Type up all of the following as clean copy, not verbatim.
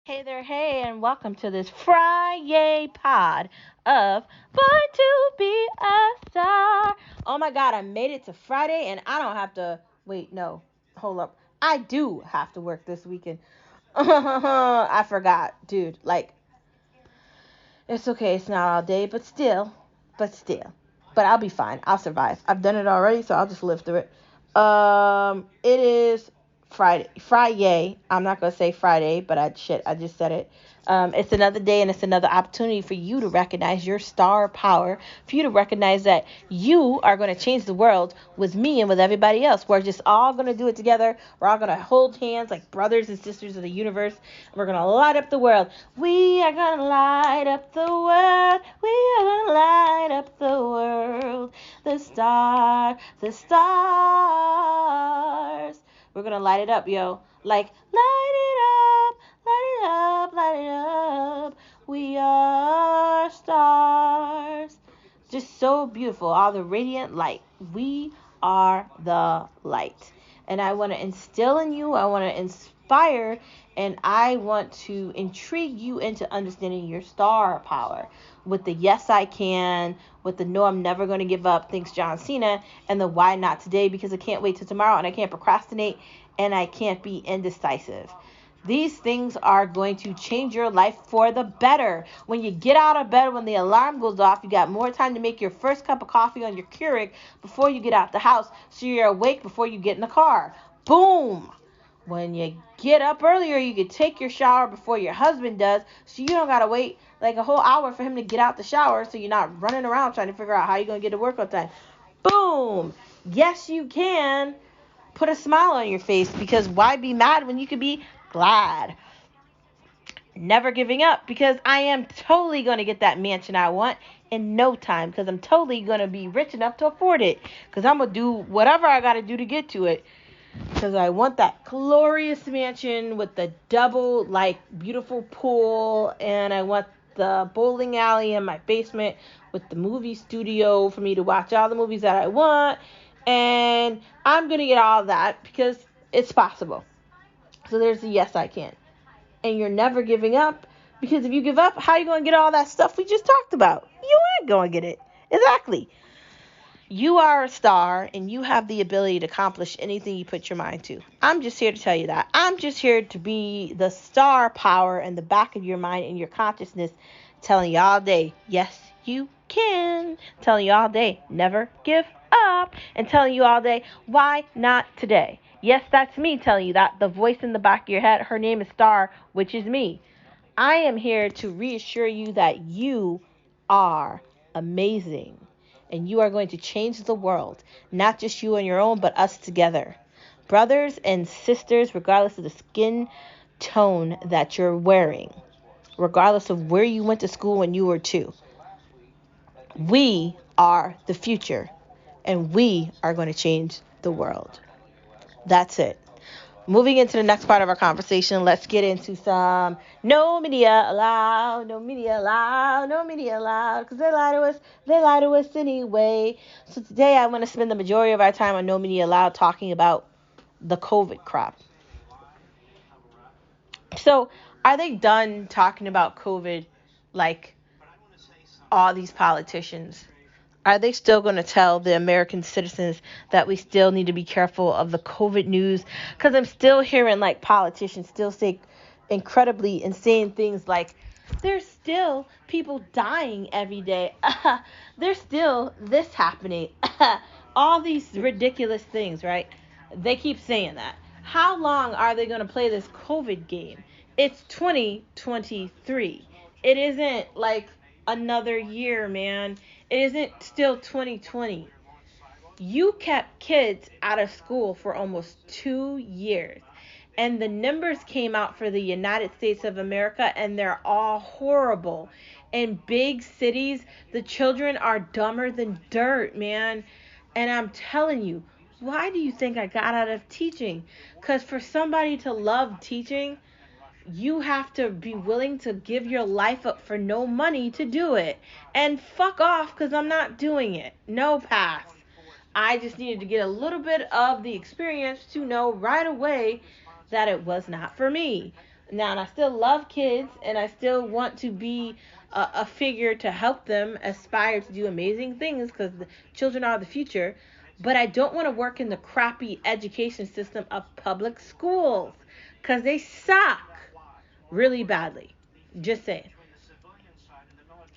Hey there, hey, and welcome to this Friday pod of Born to Be a Star. Oh my God, I made it to Friday and I don't have to. Wait, no, hold up. I do have to work this weekend. I forgot, dude. Like, it's okay, it's not all day, but still. But I'll be fine. I'll survive. I've done it already, so I'll just live through it. It is Friday. I'm not gonna say Friday, but I just said it. It's another day and it's another opportunity for you to recognize your star power, for you to recognize that you are going to change the world with me and with everybody else. We're just all going to do it together. We're all going to hold hands like brothers and sisters of the universe. And we're going to light up the world. We are going to light up the world. We are going to light up the world. The stars. We're going to light it up, yo. Like, light it up. Light it up, light it up. We are stars. Just so beautiful. All the radiant light. We are the light. And I want to instill in you, I want to inspire, and I want to intrigue you into understanding your star power with the yes I can, with the no I'm never going to give up, thanks John Cena, and the why not today because I can't wait till tomorrow and I can't procrastinate and I can't be indecisive. These things are going to change your life for the better. When you get out of bed, when the alarm goes off, you got more time to make your first cup of coffee on your Keurig before you get out the house, so you're awake before you get in the car. Boom! When you get up earlier, you can take your shower before your husband does, so you don't gotta wait like a whole hour for him to get out the shower, so you're not running around trying to figure out how you're gonna get to work on time. Boom! Yes, you can. Put a smile on your face because why be mad when you could be glad? Never giving up because I am totally going to get that mansion I want in no time because I'm totally going to be rich enough to afford it because I'm going to do whatever I got to do to get to it because I want that glorious mansion with the double, like, beautiful pool, and I want the bowling alley in my basement with the movie studio for me to watch all the movies that I want, and I'm going to get all of that because it's possible. So there's the yes I can. And you're never giving up because if you give up, how are you going to get all that stuff we just talked about? You aren't going to get it. Exactly. You are a star and you have the ability to accomplish anything you put your mind to. I'm just here to tell you that. I'm just here to be the star power in the back of your mind and your consciousness, telling you all day, yes, you can. Telling you all day, never give up. And telling you all day, why not today? Yes, that's me telling you that. The voice in the back of your head, her name is Star, which is me. I am here to reassure you that you are amazing and you are going to change the world, not just you on your own, but us together. Brothers and sisters, regardless of the skin tone that you're wearing, regardless of where you went to school when you were two, we are the future and we are going to change the world. That's it. Moving into the next part of our conversation, let's get into some no media allowed, no media allowed, no media allowed, because they lie to us anyway. So today I want to spend the majority of our time on no media allowed talking about the COVID crap. So are they done talking about COVID like all these politicians? Are they still going to tell the American citizens that we still need to be careful of the COVID news? Because I'm still hearing like politicians still say incredibly insane things like there's still people dying every day. There's still this happening. All these ridiculous things, right? They keep saying that. How long are they going to play this COVID game? It's 2023. It isn't like another year, man. It isn't still 2020. You kept kids out of school for almost 2 years. And the numbers came out for the United States of America, and they're all horrible. In big cities, the children are dumber than dirt, man. And I'm telling you, why do you think I got out of teaching? Because for somebody to love teaching, you have to be willing to give your life up for no money to do it. And fuck off because I'm not doing it. No pass. I just needed to get a little bit of the experience to know right away that it was not for me. Now, and I still love kids, and I still want to be a figure to help them aspire to do amazing things because the children are the future. But I don't want to work in the crappy education system of public schools because they suck really badly. Just saying.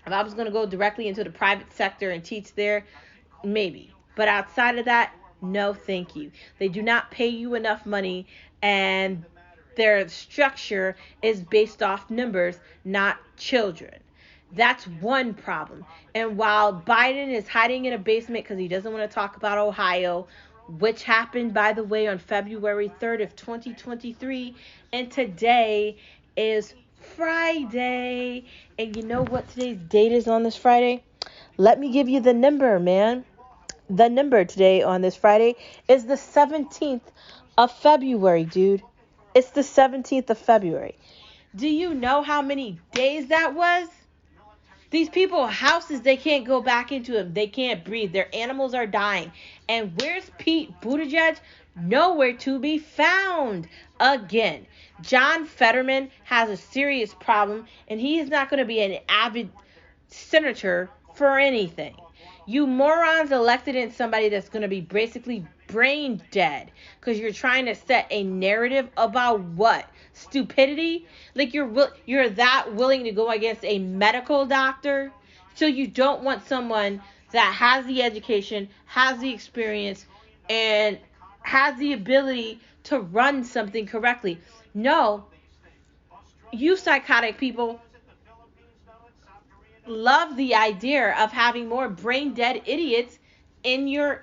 If I was going to go directly into the private sector and teach there, maybe. But outside of that, no, thank you. They do not pay you enough money, and their structure is based off numbers, not children. That's one problem. And while Biden is hiding in a basement because he doesn't want to talk about Ohio, which happened, by the way, on February 3rd of 2023, and today is Friday. And you know what today's date is on this Friday? Let me give you the number, man. The number today on this Friday is the 17th of February, dude. It's the 17th of February. Do you know how many days that was? These people, houses, they can't go back into them. They can't breathe. Their animals are dying. And where's Pete Buttigieg? Nowhere to be found. Again, John Fetterman has a serious problem, and he is not going to be an avid senator for anything. You morons elected in somebody that's going to be basically brain dead because you're trying to set a narrative about what? Stupidity? Like you're that willing to go against a medical doctor? So you don't want someone that has the education, has the experience, and has the ability to run something correctly. No, you psychotic people love the idea of having more brain dead idiots in your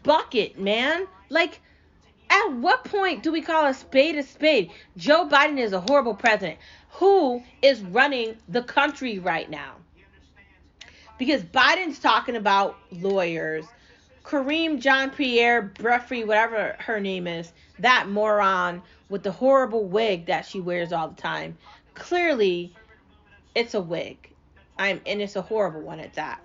bucket, man. Like, at what point do we call a spade a spade? Joe Biden is a horrible president. Who is running the country right now? Because Biden's talking about lawyers. Kareem Jean Pierre Bruffy, whatever her name is, that moron with the horrible wig that she wears all the time. Clearly, it's a wig. And it's a horrible one at that.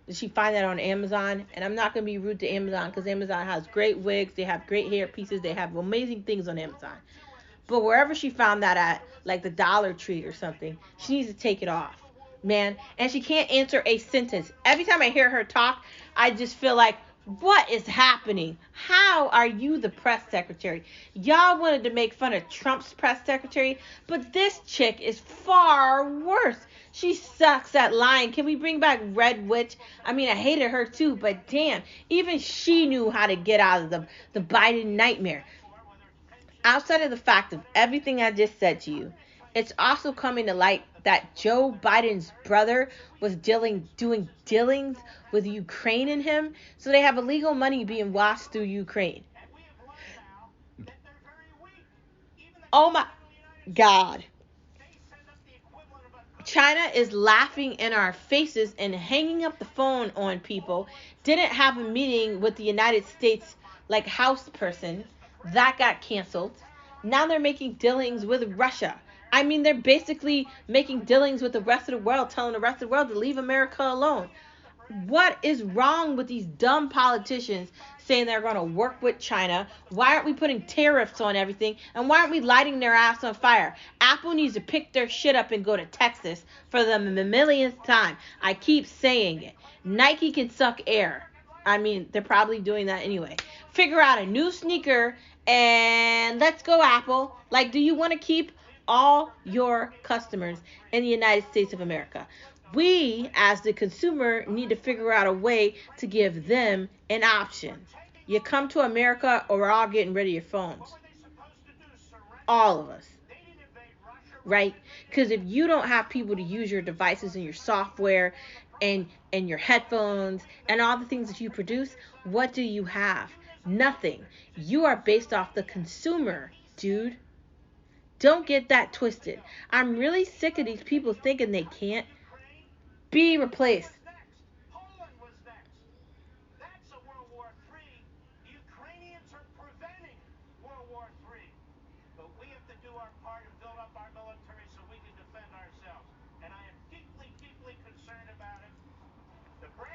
Did she find that on Amazon? And I'm not going to be rude to Amazon because Amazon has great wigs. They have great hair pieces. They have amazing things on Amazon. But wherever she found that at, like the Dollar Tree or something, she needs to take it off, man. And she can't answer a sentence. Every time I hear her talk, I just feel like, what is happening? How are you the press secretary? Y'all wanted to make fun of Trump's press secretary, but this chick is far worse. She sucks at lying. Can we bring back Red Witch? I mean, I hated her too, but damn, even she knew how to get out of the Biden nightmare. Outside of the fact of everything I just said to you, it's also coming to light that Joe Biden's brother was doing dealings with Ukraine and him, so they have illegal money being washed through Ukraine. Oh my God. China is laughing in our faces and hanging up the phone on people. Didn't have a meeting with the United States, like House person. That got canceled. Now they're making dealings with Russia. I mean, they're basically making dealings with the rest of the world, telling the rest of the world to leave America alone. What is wrong with these dumb politicians saying they're going to work with China? Why aren't we putting tariffs on everything? And why aren't we lighting their ass on fire? Apple needs to pick their shit up and go to Texas for the millionth time. I keep saying it. Nike can suck air. I mean, they're probably doing that anyway. Figure out a new sneaker and let's go, Apple. Like, do you want to keep all your customers in the United States of America? We, as the consumer, need to figure out a way to give them an option. You come to America or we're all getting rid of your phones. All of us. Right? Because if you don't have people to use your devices and your software and your headphones and all the things that you produce, what do you have? Nothing. You are based off the consumer, dude. Don't get that twisted. I'm really sick of these people thinking they can't be replaced.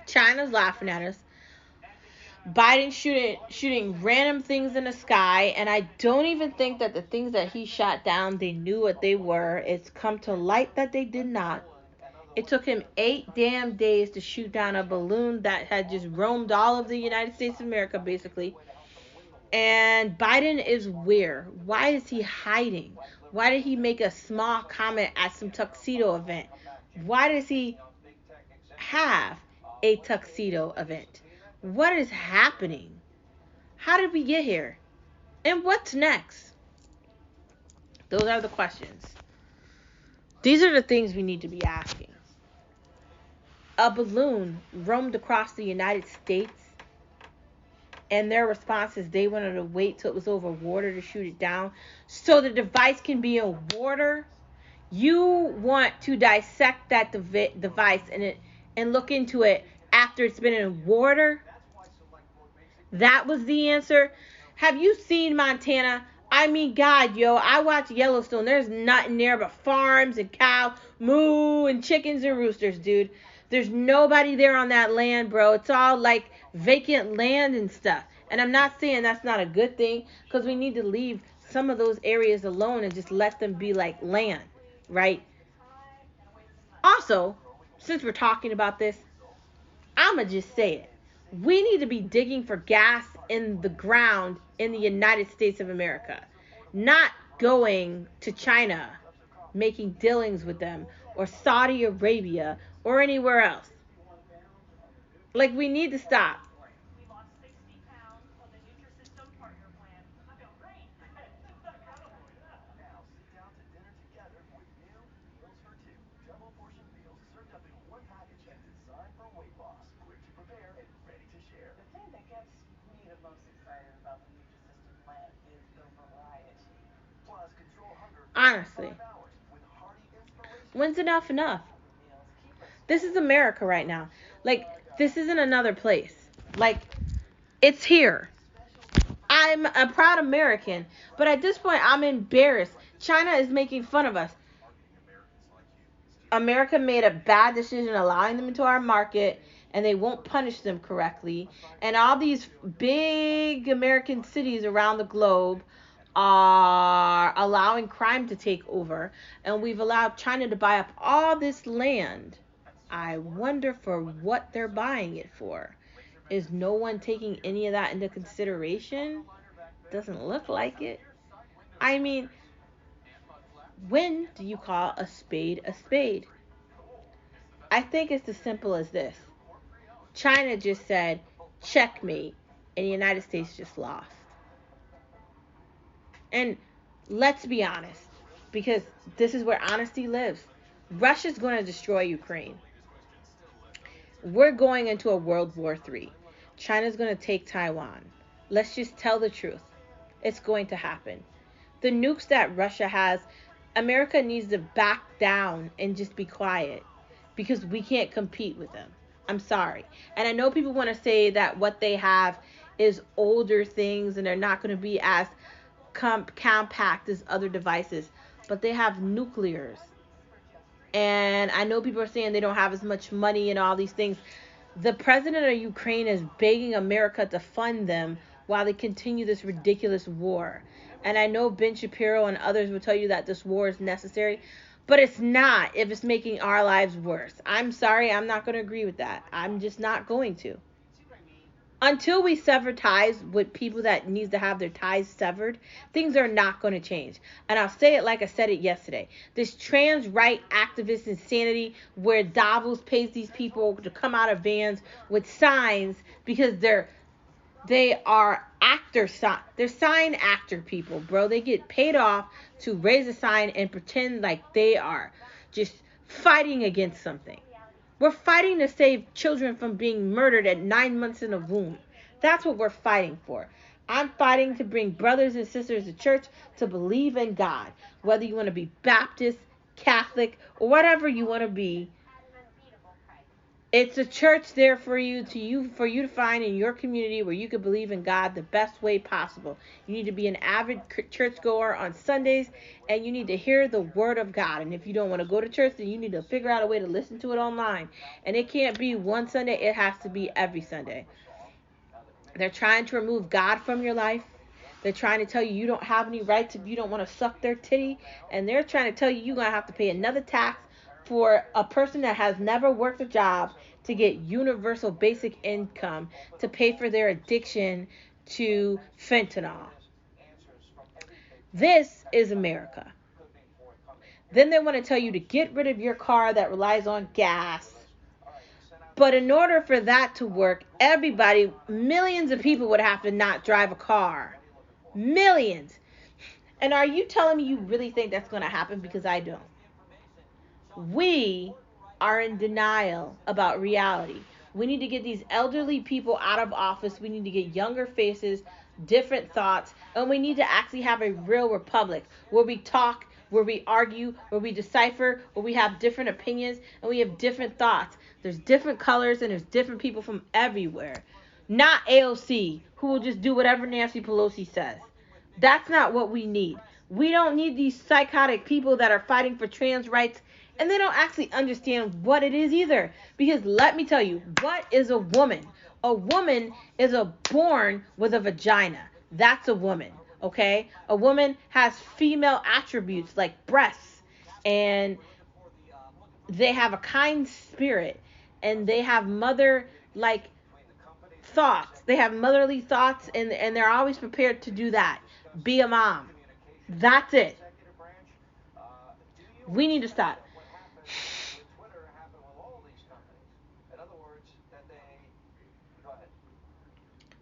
China's laughing at us. Biden shooting random things in the sky, and I don't even think that the things that he shot down, they knew what they were. It's come to light that they did not. It took him 8 damn days to shoot down a balloon that had just roamed all of the United States of America, basically. And Biden is where? Why is he hiding? Why did he make a small comment at some tuxedo event? Why does he have a tuxedo event? What is happening? How did we get here? And what's next? Those are the questions. These are the things we need to be asking. A balloon roamed across the United States, and their response is they wanted to wait till it was over water to shoot it down so the device can be in water. You want to dissect that device and look into it after it's been in water? That was the answer. Have you seen Montana? I mean, God, yo, I watch Yellowstone. There's nothing there but farms and cows, moo, and chickens and roosters, dude. There's nobody there on that land, bro. It's all like vacant land and stuff. And I'm not saying that's not a good thing, because we need to leave some of those areas alone and just let them be like land, right? Also, since we're talking about this, I'ma just say it. We need to be digging for gas in the ground in the United States of America, not going to China, making dealings with them, or Saudi Arabia, or anywhere else. Like, we need to stop. Honestly, when's enough enough? This is America right now. Like, this isn't another place. Like, it's here. I'm a proud American, but at this point, I'm embarrassed. China is making fun of us. America made a bad decision allowing them into our market, and they won't punish them correctly. And all these big American cities around the globe are allowing crime to take over, and we've allowed China to buy up all this land. I wonder for what they're buying it for. Is no one taking any of that into consideration? Doesn't look like it. I mean, when do you call a spade a spade? I think it's as simple as this. China just said, checkmate, and the United States just lost. And let's be honest, because this is where honesty lives. Russia's going to destroy Ukraine. We're going into a World War III. China's going to take Taiwan. Let's just tell the truth. It's going to happen. The nukes that Russia has, America needs to back down and just be quiet, because we can't compete with them. I'm sorry. And I know people want to say that what they have is older things and they're not going to be as compact as other devices, but they have nuclears. And I know people are saying they don't have as much money and all these things. The president of Ukraine is begging America to fund them while they continue this ridiculous war. And I know Ben Shapiro and others will tell you that this war is necessary, but it's not if it's making our lives worse. I'm sorry, I'm not going to agree with that. I'm just not going to. Until we sever ties with people that needs to have their ties severed, things are not going to change. And I'll say it like I said it yesterday. This trans right activist insanity where Davos pays these people to come out of vans with signs because they are they're sign actor people, bro. They get paid off to raise a sign and pretend like they are just fighting against something. We're fighting to save children from being murdered at 9 months in a womb. That's what we're fighting for. I'm fighting to bring brothers and sisters to church to believe in God. Whether you want to be Baptist, Catholic, or whatever you want to be, it's a church there for you to find in your community where you can believe in God the best way possible. You need to be an avid churchgoer on Sundays, and you need to hear the word of God. And if you don't want to go to church, then you need to figure out a way to listen to it online. And it can't be one Sunday, it has to be every Sunday. They're trying to remove God from your life. They're trying to tell you you don't have any rights if you don't want to suck their titty. And they're trying to tell you you're going to have to pay another tax for a person that has never worked a job to get universal basic income to pay for their addiction to fentanyl. This is America. Then they want to tell you to get rid of your car that relies on gas. But in order for that to work, everybody, millions of people would have to not drive a car. Millions. And are you telling me you really think that's going to happen? Because I don't. We are in denial about reality. We need to get these elderly people out of office. We need to get younger faces, different thoughts, and we need to actually have a real republic where we talk, where we argue, where we decipher, where we have different opinions and we have different thoughts. There's different colors and there's different people from everywhere. Not AOC, who will just do whatever Nancy Pelosi says. That's not what we need. We don't need these psychotic people that are fighting for trans rights and they don't actually understand what it is either. Because let me tell you, what is a woman? A woman is born with a vagina. That's a woman, okay? A woman has female attributes like breasts, and they have a kind spirit, and they have mother-like thoughts. They have motherly thoughts, and they're always prepared to do that. Be a mom. That's it. We need to stop.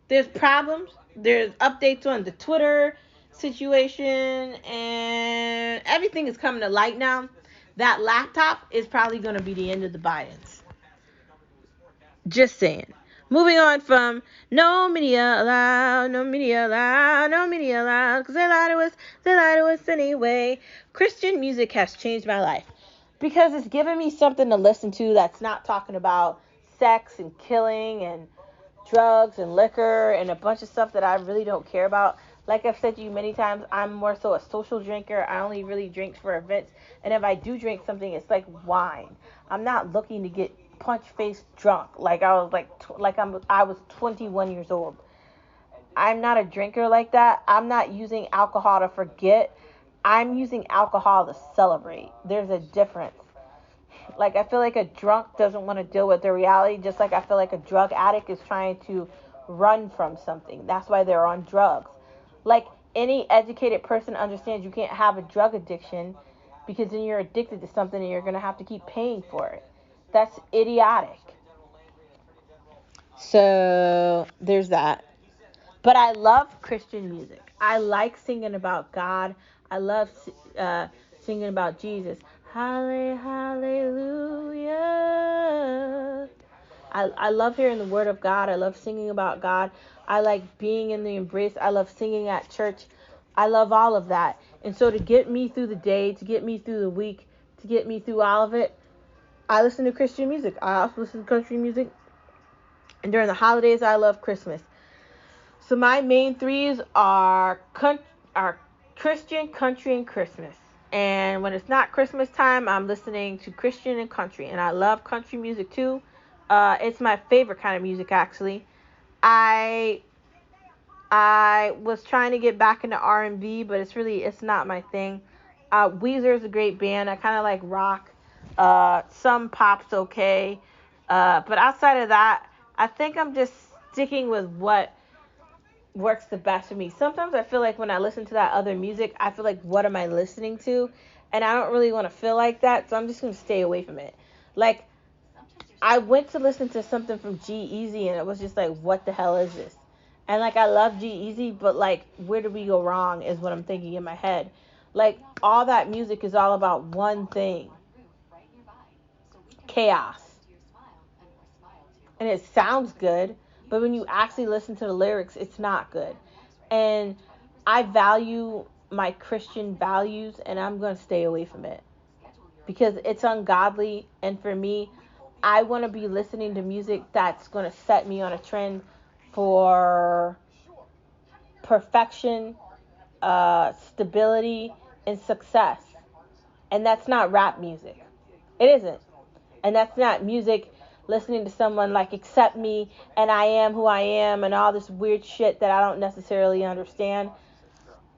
There's problems. There's updates on the Twitter situation, and everything is coming to light now. That laptop is probably going to be the end of the Bidens. Just saying. Moving on from no media allowed, no media allowed, no media allowed, because they lie to us anyway. Christian music has changed my life because it's given me something to listen to that's not talking about sex and killing and drugs and liquor and a bunch of stuff that I really don't care about. Like I've said to you many times, I'm more so a social drinker. I only really drink for events, and if I do drink something, it's like wine. I'm not looking to get punch-faced drunk like I was 21 years old. I'm not a drinker like that. I'm not using alcohol to forget. I'm using alcohol to celebrate. There's a difference. Like, I feel like a drunk doesn't want to deal with the reality, just like I feel like a drug addict is trying to run from something. That's why they're on drugs. Like, any educated person understands you can't have a drug addiction because then you're addicted to something and you're going to have to keep paying for it. That's idiotic. So, there's that. But I love Christian music. I like singing about God. I love singing about Jesus. Hallelujah. I love hearing the word of God. I love singing about God. I like being in the embrace. I love singing at church. I love all of that. And so to get me through the day, to get me through the week, to get me through all of it, I listen to Christian music. I also listen to country music. And during the holidays, I love Christmas. So my main threes are Christian, country, and Christmas. And when it's not Christmas time, I'm listening to Christian and country. And I love country music too. It's my favorite kind of music, actually. I was trying to get back into R&B, but it's not my thing. Weezer is a great band. I kind of like rock. Some pop's okay. But outside of that, I think I'm just sticking with what works the best for me. Sometimes I feel like when I listen to that other music, I feel like, what am I listening to? And I don't really want to feel like that, so I'm just going to stay away from it. Like, I went to listen to something from G-Eazy, and it was just like, what the hell is this? And, like, I love G-Eazy, but, like, where did we go wrong is what I'm thinking in my head. Like, all that music is all about one thing. Chaos. And it sounds good, but when you actually listen to the lyrics, it's not good. And I value my Christian values, and I'm going to stay away from it because it's ungodly. And for me, I want to be listening to music that's going to set me on a trend for perfection, stability, and success. And that's not rap music. It isn't. And that's not music listening to someone like accept me and I am who I am and all this weird shit that I don't necessarily understand.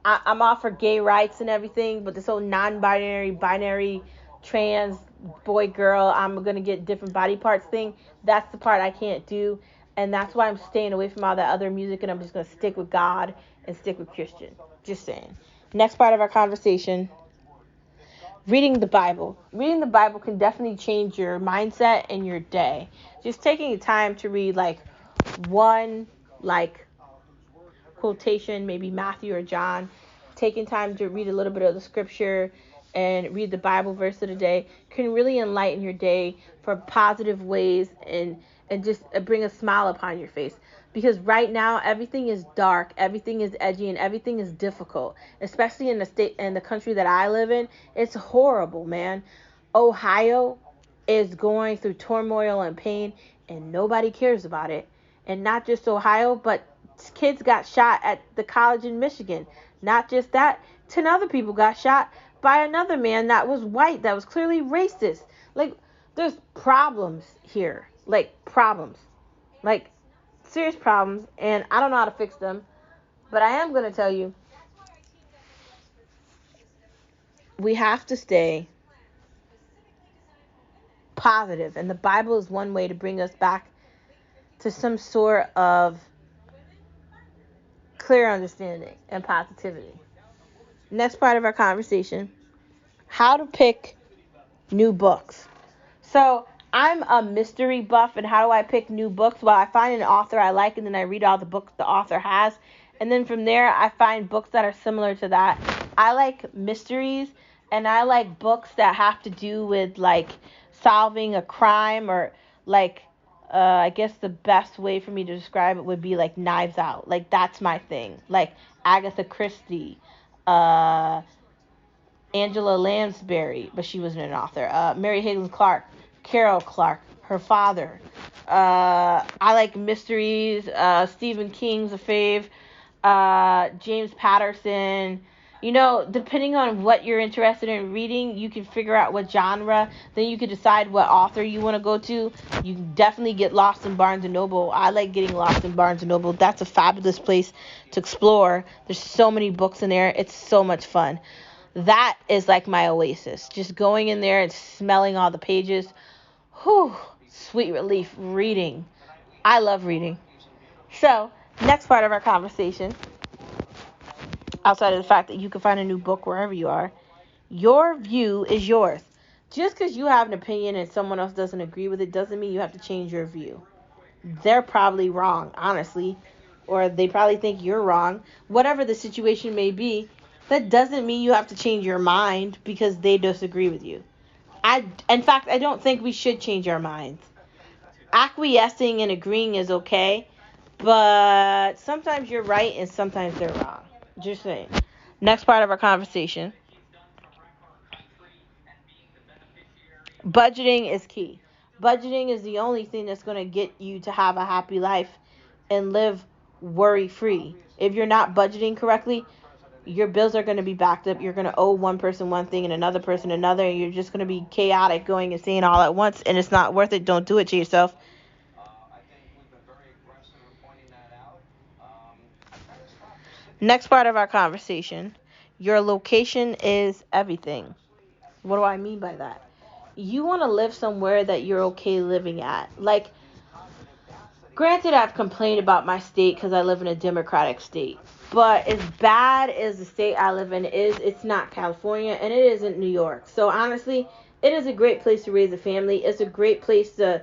I'm all for gay rights and everything, but this whole binary, trans, boy, girl, I'm going to get different body parts thing, that's the part I can't do. And that's why I'm staying away from all that other music, and I'm just going to stick with God and stick with Christian. Just saying. Next part of our conversation, reading the Bible. Reading the Bible can definitely change your mindset and your day. Just taking time to read like one like quotation, maybe Matthew or John, taking time to read a little bit of the scripture and read the Bible verse of the day can really enlighten your day for positive ways and just bring a smile upon your face. Because right now everything is dark, everything is edgy, and everything is difficult, especially in the state and the country that I live in. It's horrible, man. Ohio is going through turmoil and pain, and nobody cares about it. And not just Ohio, but kids got shot at the college in Michigan. Not just that, 10 other people got shot by another man that was white, that was clearly racist. Like, there's problems here. Like, problems. Like, serious problems, and I don't know how to fix them. But I am going to tell you, we have to stay positive, and the Bible is one way to bring us back to some sort of clear understanding and positivity. Next part of our conversation, how to pick new books. So I'm a mystery buff, and how do I pick new books? Well, I find an author I like, and then I read all the books the author has, and then from there I find books that are similar to that. I like mysteries, and I like books that have to do with like solving a crime, or like I guess the best way for me to describe it would be like Knives Out. Like, that's my thing. Like Agatha Christie, uh Angela Lansbury, but she wasn't an author. Mary Higgins Clark, Carol Clark, her father. I like mysteries. Stephen King's a fave. James Patterson. You know, depending on what you're interested in reading, you can figure out what genre. Then you can decide what author you want to go to. You can definitely get lost in Barnes & Noble. I like getting lost in Barnes & Noble. That's a fabulous place to explore. There's so many books in there. It's so much fun. That is like my oasis. Just going in there and smelling all the pages. Whew, sweet relief. Reading. I love reading. So, next part of our conversation, outside of the fact that you can find a new book wherever you are, your view is yours. Just because you have an opinion and someone else doesn't agree with it doesn't mean you have to change your view. They're probably wrong, honestly, or they probably think you're wrong. Whatever the situation may be, that doesn't mean you have to change your mind because they disagree with you. In fact, I don't think we should change our minds. Acquiescing and agreeing is okay, but sometimes you're right and sometimes they're wrong. Just saying. Next part of our conversation. Budgeting is key. Budgeting is the only thing that's going to get you to have a happy life and live worry-free. If you're not budgeting correctly, your bills are going to be backed up. You're going to owe one person one thing and another person another, and you're just going to be chaotic, going insane all at once, and it's not worth it. Don't do it to yourself. Next part of our conversation, your location is everything. What do I mean by that? You want to live somewhere that you're okay living at. Like, granted, I've complained about my state because I live in a Democratic state. But as bad as the state I live in is, it's not California and it isn't New York. So honestly, it is a great place to raise a family. It's a great place to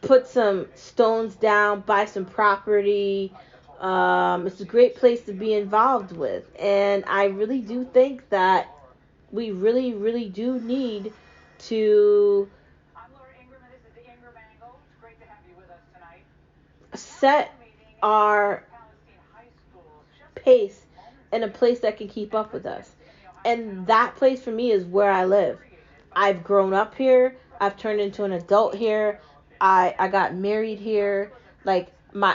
put some stones down, buy some property. It's a great place to be involved with. And I really do think that we really, really do need to set our pace in a place that can keep up with us. And that place for me is where I live. I've grown up here. I've turned into an adult here. I got married here. Like,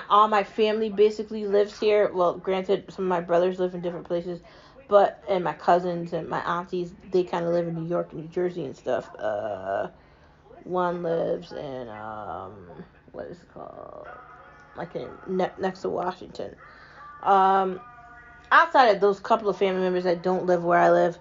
all my family basically lives here. Well, granted, some of my brothers live in different places, and my cousins and my aunties, they kind of live in New York and New Jersey and stuff. One lives in, what is it called? Like next to Washington. Outside of those couple of family members that don't live where I live,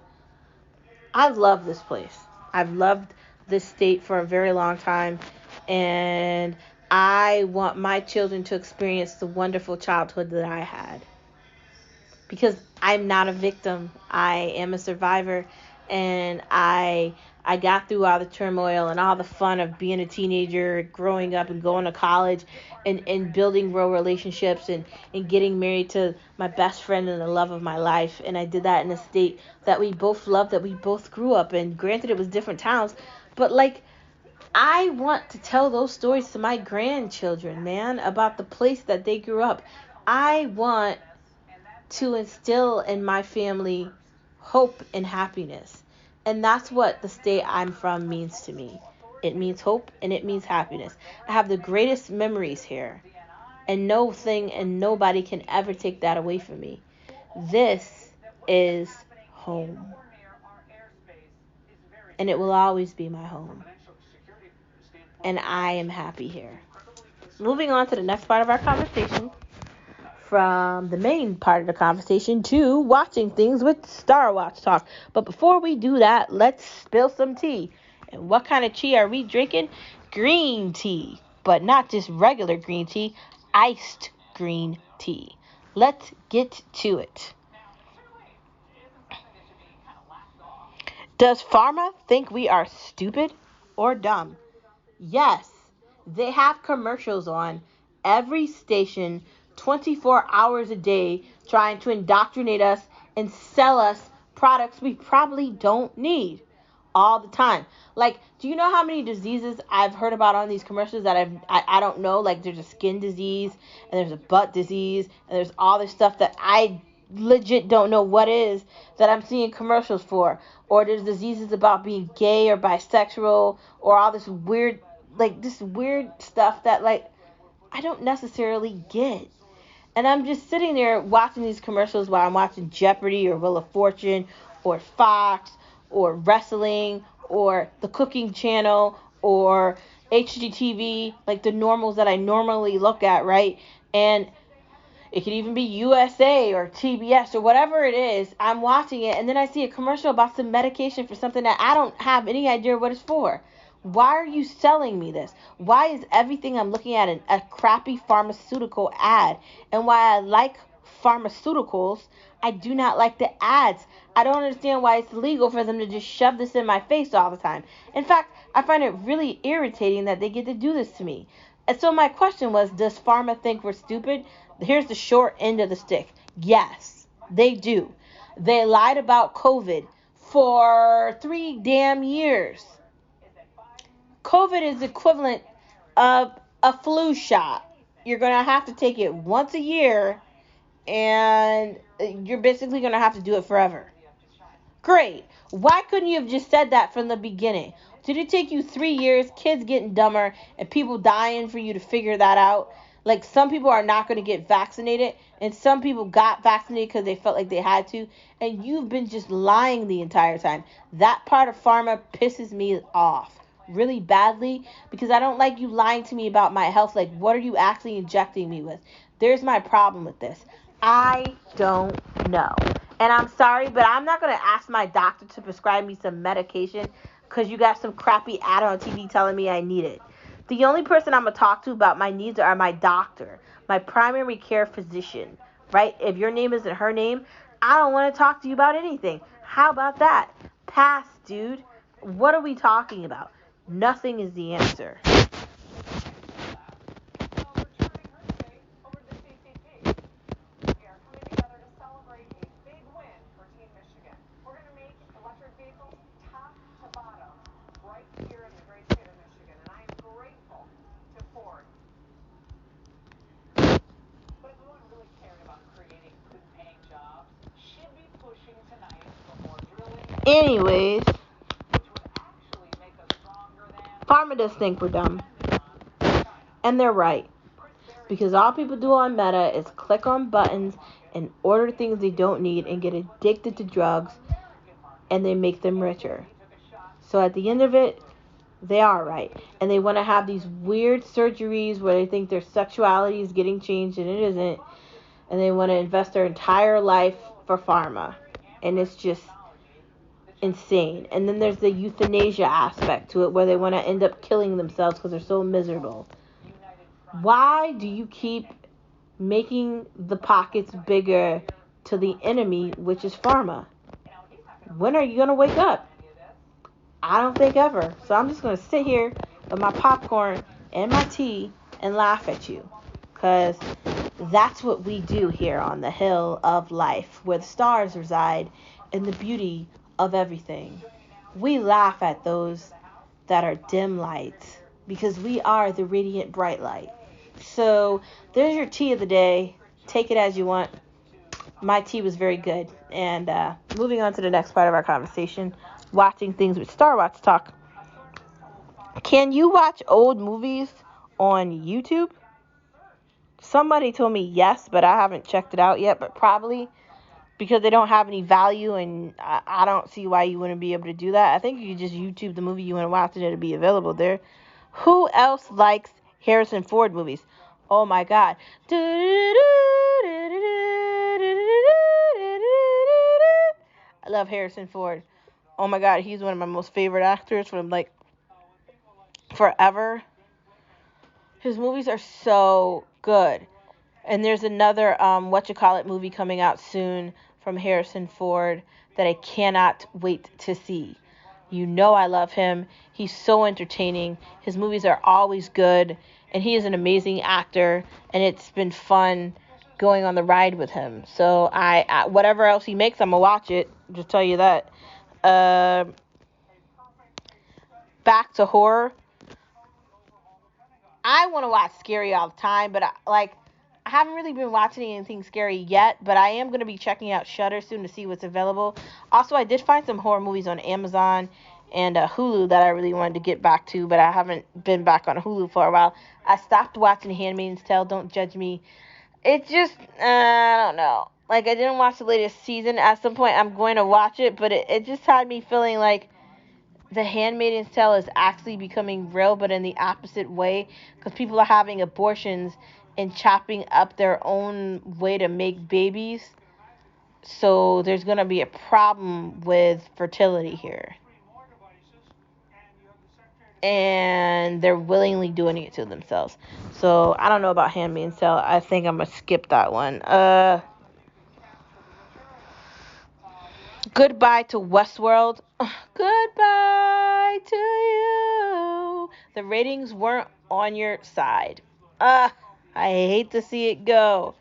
I've loved this place. I've loved this state for a very long time, and I want my children to experience the wonderful childhood that I had. Because I'm not a victim. I am a survivor, and I got through all the turmoil and all the fun of being a teenager, growing up and going to college, and building real relationships, and getting married to my best friend and the love of my life. And I did that in a state that we both loved, that we both grew up in. Granted, it was different towns, but like, I want to tell those stories to my grandchildren, man, about the place that they grew up. I want to instill in my family hope and happiness. And that's what the state I'm from means to me. It means hope and it means happiness. I have the greatest memories here. And no thing and nobody can ever take that away from me. This is home. And it will always be my home. And I am happy here. Moving on to the next part of our conversation. From the main part of the conversation to watching things with Star Watch Talk. But before we do that, let's spill some tea. And what kind of tea are we drinking? Green tea. But not just regular green tea, iced green tea. Let's get to it. Does pharma think we are stupid or dumb? Yes, they have commercials on every station 24 hours a day trying to indoctrinate us and sell us products we probably don't need all the time. Like, do you know how many diseases I've heard about on these commercials that I don't know? Like, there's a skin disease, and there's a butt disease, and there's all this stuff that I legit don't know what is that I'm seeing commercials for. Or there's diseases about being gay or bisexual, or all this weird, like, this weird stuff that, like, I don't necessarily get. And I'm just sitting there watching these commercials while I'm watching Jeopardy or Wheel of Fortune or Fox or wrestling or the cooking channel or HGTV, like the normals that I normally look at, right? And it could even be USA or TBS or whatever it is. I'm watching it, and then I see a commercial about some medication for something that I don't have any idea what it's for. Why are you selling me this? Why is everything I'm looking at a crappy pharmaceutical ad? And why I like pharmaceuticals, I do not like the ads. I don't understand why it's legal for them to just shove this in my face all the time. In fact, I find it really irritating that they get to do this to me. And so my question was, does pharma think we're stupid? Here's the short end of the stick. Yes, they do. They lied about COVID for 3 damn years. COVID is equivalent of a flu shot. You're going to have to take it once a year, and you're basically going to have to do it forever. Great. Why couldn't you have just said that from the beginning? Did it take you 3 years, kids getting dumber, and people dying for you to figure that out? Like, some people are not going to get vaccinated, and some people got vaccinated because they felt like they had to, and you've been just lying the entire time. That part of pharma pisses me off really badly, because I don't like you lying to me about my health. Like, what are you actually injecting me with? There's my problem with this. I don't know. And I'm sorry, but I'm not going to ask my doctor to prescribe me some medication because you got some crappy ad on TV telling me I need it. The only person I'm going to talk to about my needs are my doctor, my primary care physician, right? If your name isn't her name, I don't want to talk to you about anything. How about that? Pass, dude. What are we talking about? Nothing is the answer. Anyways, pharma does think we're dumb. And they're right. Because all people do on Meta is click on buttons and order things they don't need and get addicted to drugs, and they make them richer. So at the end of it, They are right. And they want to have these weird surgeries where they think their sexuality is getting changed and it isn't. And they want to invest their entire life for pharma. And it's just insane. And then there's the euthanasia aspect to it where they want to end up killing themselves because they're so miserable. Why do you keep making the pockets bigger to the enemy, which is pharma? When are you going to wake up? I don't think ever. So I'm just going to sit here with my popcorn and my tea and laugh at you. Because that's what we do here on the hill of life, where the stars reside and the beauty of everything. We laugh at those that are dim lights because we are the radiant bright light. So there's your tea of the day. Take it as you want. My tea was very good. And moving on to the next part of our conversation, watching things with Star Watch Talk. Can you watch old movies on YouTube? Somebody told me yes, but I haven't checked it out yet, but probably because they don't have any value, and I don't see why you wouldn't be able to do that. I think you could just YouTube the movie you want to watch and it'll be available there. Who else likes Harrison Ford movies? Oh my God. I love Harrison Ford. Oh my God, he's one of my most favorite actors from like forever. His movies are so good. And there's another movie coming out soon from Harrison Ford that I cannot wait to see. You know I love him. He's so entertaining. His movies are always good, and he is an amazing actor, and it's been fun going on the ride with him. So I whatever else he makes, I'm gonna watch it. Just tell you that. Back to horror. I want to watch scary all the time, but I haven't really been watching anything scary yet, but I am going to be checking out Shudder soon to see what's available. Also, I did find some horror movies on Amazon and Hulu that I really wanted to get back to, but I haven't been back on Hulu for a while. I stopped watching Handmaid's Tale. Don't judge me. It just, I don't know. Like, I didn't watch the latest season. At some point, I'm going to watch it, but it just had me feeling like the Handmaid's Tale is actually becoming real, but in the opposite way, because people are having abortions and chopping up their own way to make babies. So there's going to be a problem with fertility here. And they're willingly doing it to themselves. So I don't know about Handmaid's Tale. I think I'm going to skip that one. Goodbye to Westworld. Goodbye to you. The ratings weren't on your side. I hate to see it go.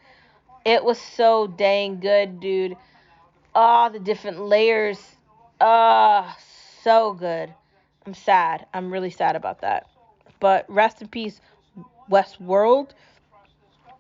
It was so dang good, dude. The different layers. So good. I'm sad. I'm really sad about that. But rest in peace, Westworld.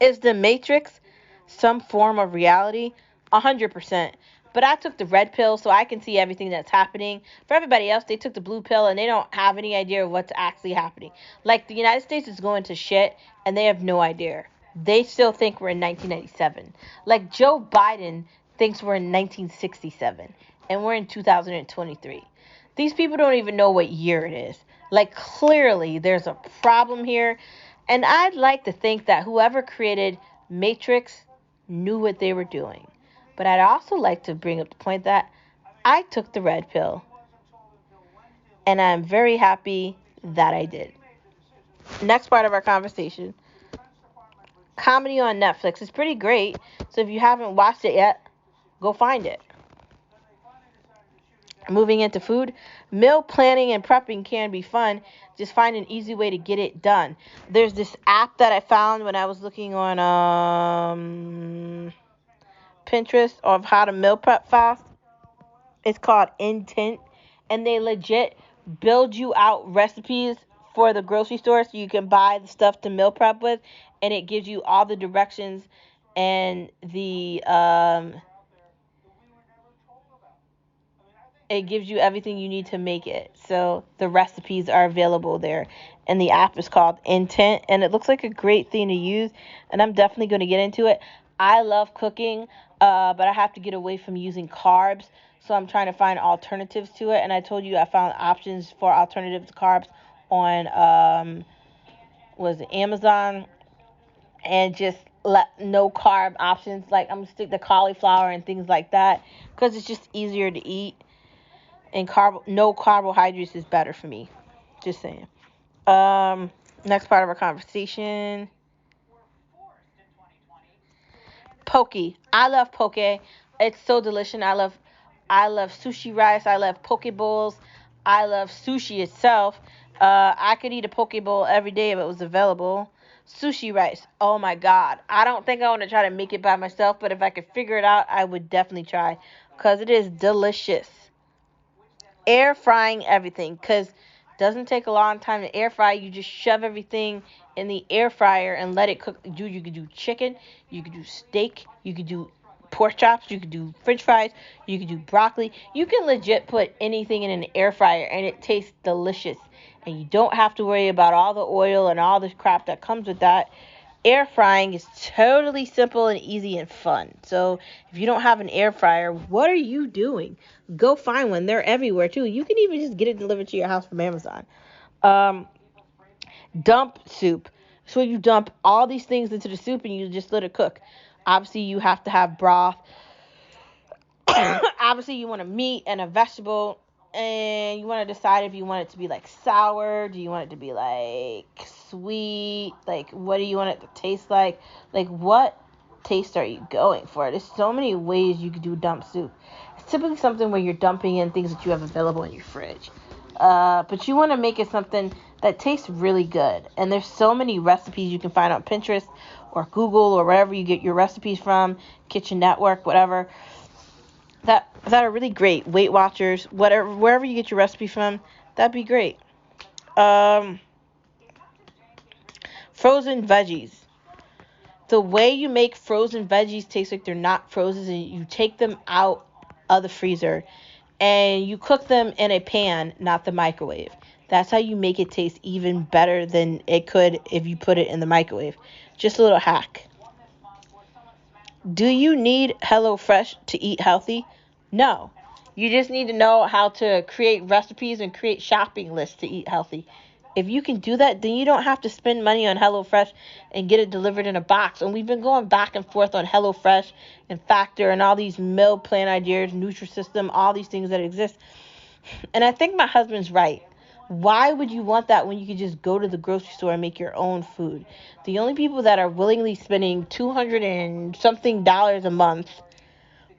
Is the Matrix some form of reality? 100%. But I took the red pill so I can see everything that's happening. For everybody else, they took the blue pill and they don't have any idea of what's actually happening. Like, the United States is going to shit and they have no idea. They still think we're in 1997. Like, Joe Biden thinks we're in 1967 and we're in 2023. These people don't even know what year it is. Like, clearly there's a problem here. And I'd like to think that whoever created Matrix knew what they were doing. But I'd also like to bring up the point that I took the red pill. And I'm very happy that I did. Next part of our conversation. Comedy on Netflix is pretty great. So if you haven't watched it yet, go find it. Moving into food, meal planning and prepping can be fun. Just find an easy way to get it done. There's this app that I found when I was looking on Pinterest of how to meal prep fast. It's called Intent, and they legit build you out recipes for the grocery store so you can buy the stuff to meal prep with, and it gives you all the directions and it gives you everything you need to make it. So the recipes are available there. And the app is called Intent. And it looks like a great thing to use. And I'm definitely going to get into it. I love cooking, but I have to get away from using carbs. So I'm trying to find alternatives to it. And I told you I found options for alternatives to carbs on was it Amazon, and just no carb options. Like I'm gonna stick to cauliflower and things like that because it's just easier to eat, and no carbohydrates is better for me. Just saying. Next part of our conversation. Poke. I love poke. It's so delicious. I love sushi rice. I love poke bowls. I love sushi itself. I could eat a poke bowl every day if it was available. Sushi rice. Oh my god. I don't think I want to try to make it by myself, but if I could figure it out, I would definitely try because it is delicious. Air frying everything because doesn't take a long time to air fry. You just shove everything in the air fryer and let it cook. You could do chicken, you could do steak, you could do pork chops, you could do french fries, you could do broccoli. You can legit put anything in an air fryer and it tastes delicious, and you don't have to worry about all the oil and all the crap that comes with that. Air frying is totally simple and easy and fun. So if you don't have an air fryer, what are you doing? Go find one. They're everywhere too. You can even just get it delivered to your house from Amazon. Dump soup. So you dump all these things into the soup and you just let it cook. Obviously, you have to have broth. Obviously, you want a meat and a vegetable, and you want to decide if you want it to be like sour. Do you want it to be like sweet? Like, what do you want it to taste like? Like, what taste are you going for? There's so many ways you could do dump soup. It's typically something where you're dumping in things that you have available in your fridge. But you want to make it something that tastes really good. And there's so many recipes you can find on Pinterest or Google or wherever you get your recipes from, Kitchen Network, whatever, that are really great. Weight Watchers, whatever, wherever you get your recipe from, that'd be great. Frozen veggies. The way you make frozen veggies taste like they're not frozen, and you take them out of the freezer and you cook them in a pan, not the microwave. That's how you make it taste even better than it could if you put it in the microwave. Just a little hack. Do you need HelloFresh to eat healthy? No. You just need to know how to create recipes and create shopping lists to eat healthy. If you can do that, then you don't have to spend money on HelloFresh and get it delivered in a box. And we've been going back and forth on HelloFresh and Factor and all these meal plan ideas, Nutrisystem, all these things that exist. And I think my husband's right. Why would you want that when you could just go to the grocery store and make your own food? The only people that are willingly spending $200 and something a month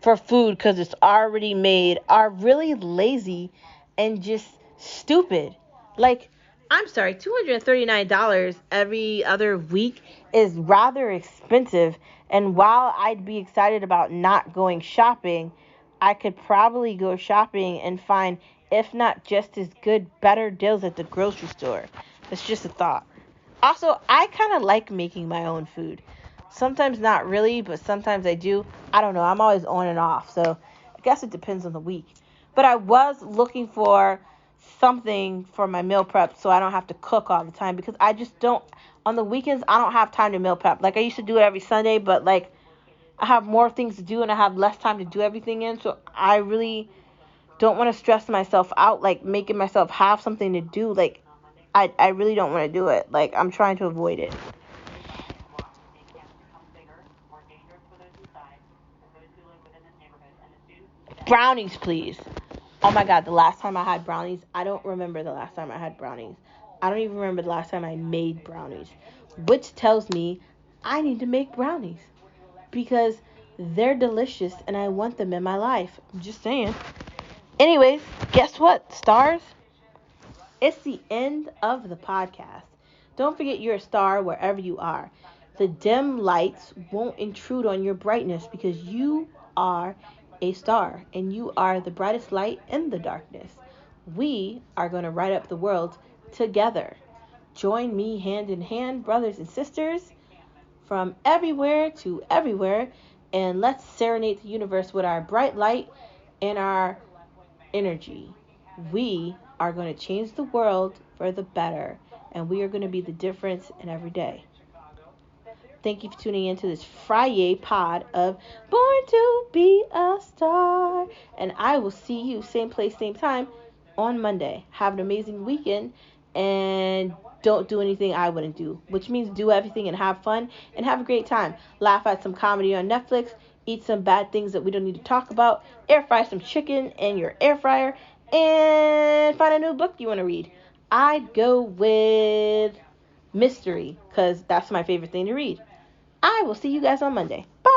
for food because it's already made are really lazy and just stupid. Like, I'm sorry, $239 every other week is rather expensive. And while I'd be excited about not going shopping, I could probably go shopping and find, if not just as good, better deals at the grocery store. It's just a thought. Also, I kind of like making my own food. Sometimes not really, but sometimes I do. I don't know. I'm always on and off, so I guess it depends on the week. But I was looking for something for my meal prep so I don't have to cook all the time, because I just don't, on the weekends, I don't have time to meal prep. Like, I used to do it every Sunday, but like, I have more things to do and I have less time to do everything in, so I really don't want to stress myself out, like making myself have something to do. Like, I really don't want to do it. Like, I'm trying to avoid it. Brownies, please. Oh my god, the last time I had brownies, I don't remember the last time I had brownies. I don't even remember the last time I made brownies, which tells me I need to make brownies because they're delicious and I want them in my life. I'm just saying. Anyways, guess what, stars? It's the end of the podcast. Don't forget you're a star wherever you are. The dim lights won't intrude on your brightness because you are a star and you are the brightest light in the darkness. We are going to light up the world together. Join me hand in hand, brothers and sisters, from everywhere to everywhere, and let's serenade the universe with our bright light and our energy. We are going to change the world for the better, and we are going to be the difference in every day. Thank you for tuning in to this Friday pod of Born to Be a Star, and I will see you same place, same time on Monday. Have an amazing weekend, and don't do anything I wouldn't do, which means do everything and have fun and have a great time. Laugh at some comedy on Netflix, eat some bad things that we don't need to talk about, air fry some chicken in your air fryer, and find a new book you want to read. I'd go with mystery because that's my favorite thing to read. I will see you guys on Monday. Bye.